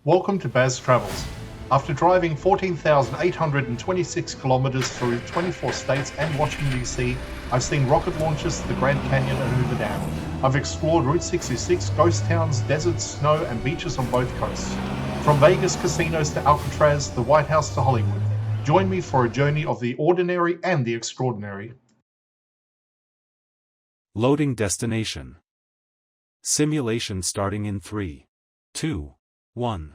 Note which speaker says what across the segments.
Speaker 1: Welcome to Baz Travels. After driving 14,826 kilometers through 24 states and Washington, D.C., I've seen rocket launches to the Grand Canyon and Hoover Dam. I've explored Route 66, ghost towns, deserts, snow, and beaches on both coasts. From Vegas casinos to Alcatraz, the White House to Hollywood. Join me for a journey of the ordinary and the extraordinary.
Speaker 2: Loading destination. Simulation starting in 3, 2, 1.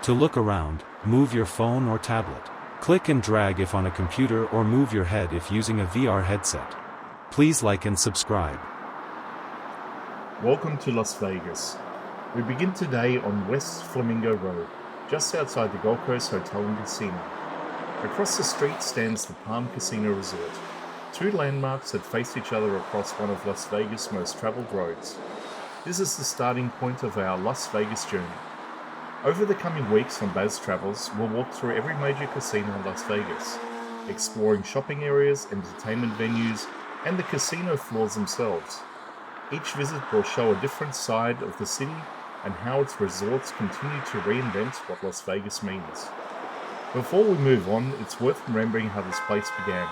Speaker 2: To look around, move your phone or tablet. Click and drag if on a computer or move your head if using a VR headset. Please like and subscribe.
Speaker 3: Welcome to Las Vegas. We begin today on West Flamingo Road, just outside the Gold Coast Hotel and Casino. Across the street stands the Palm Casino Resort, two landmarks that face each other across one of Las Vegas' most traveled roads. This is the starting point of our Las Vegas journey. Over the coming weeks on Baz Travels, we'll walk through every major casino in Las Vegas, exploring shopping areas, entertainment venues, and the casino floors themselves. Each visit will show a different side of the city and how its resorts continue to reinvent what Las Vegas means. Before we move on, it's worth remembering how this place began.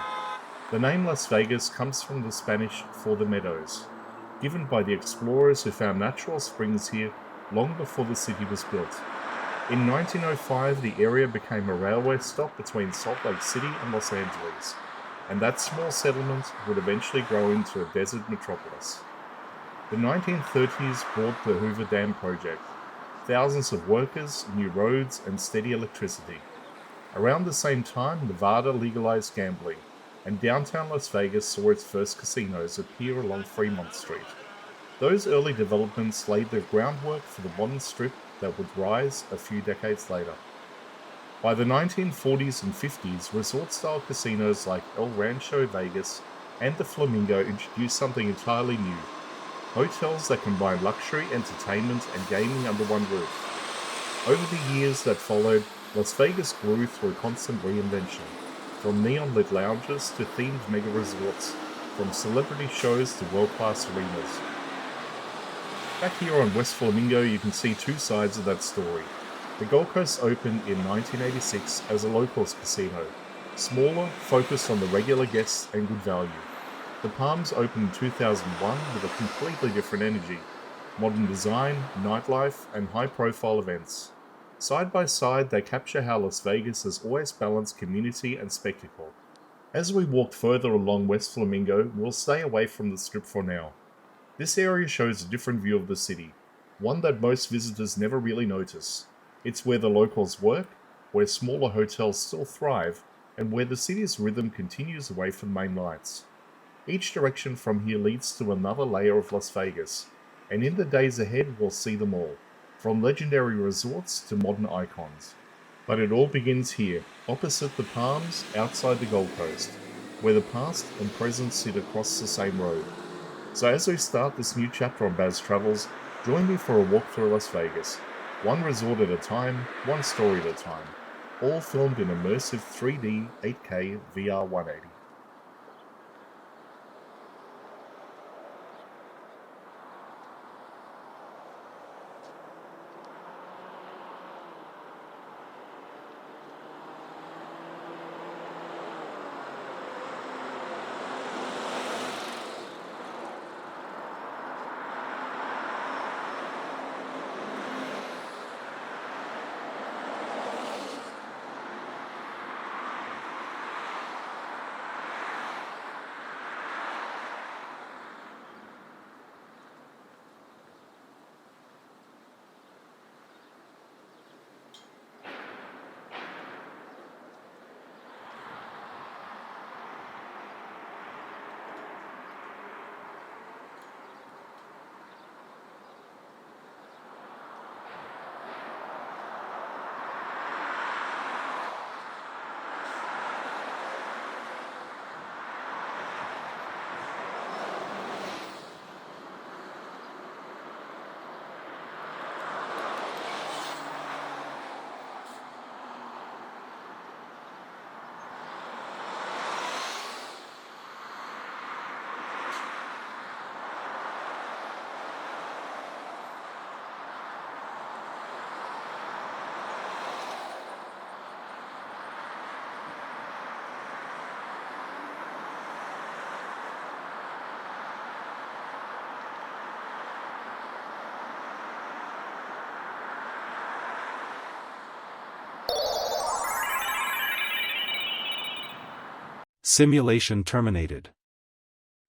Speaker 3: The name Las Vegas comes from the Spanish for the meadows, given by the explorers who found natural springs here long before the city was built. In 1905, the area became a railway stop between Salt Lake City and Los Angeles, and that small settlement would eventually grow into a desert metropolis. The 1930s brought the Hoover Dam project, thousands of workers, new roads, and steady electricity. Around the same time, Nevada legalized gambling, and downtown Las Vegas saw its first casinos appear along Fremont Street. Those early developments laid the groundwork for the modern strip that would rise a few decades later. By the 1940s and 50s, resort-style casinos like El Rancho Vegas and the Flamingo introduced something entirely new: hotels that combine luxury, entertainment, and gaming under one roof. Over the years that followed, Las Vegas grew through constant reinvention, from neon-lit lounges to themed mega-resorts, from celebrity shows to world-class arenas. Back here on West Flamingo, you can see two sides of that story. The Gold Coast opened in 1986 as a locals casino, smaller, focused on the regular guests and good value. The Palms opened in 2001 with a completely different energy: modern design, nightlife, and high-profile events. Side by side, they capture how Las Vegas has always balanced community and spectacle. As we walk further along West Flamingo, we'll stay away from the strip for now. This area shows a different view of the city, one that most visitors never really notice. It's where the locals work, where smaller hotels still thrive, and where the city's rhythm continues away from main lights. Each direction from here leads to another layer of Las Vegas, and in the days ahead we'll see them all, from legendary resorts to modern icons. But it all begins here, opposite the Palms, outside the Gold Coast, where the past and present sit across the same road. So as we start this new chapter on Baz Travels, join me for a walk through Las Vegas, one resort at a time, one story at a time, all filmed in immersive 3D 8K VR180.
Speaker 2: Simulation terminated.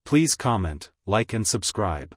Speaker 2: Please comment, like and subscribe.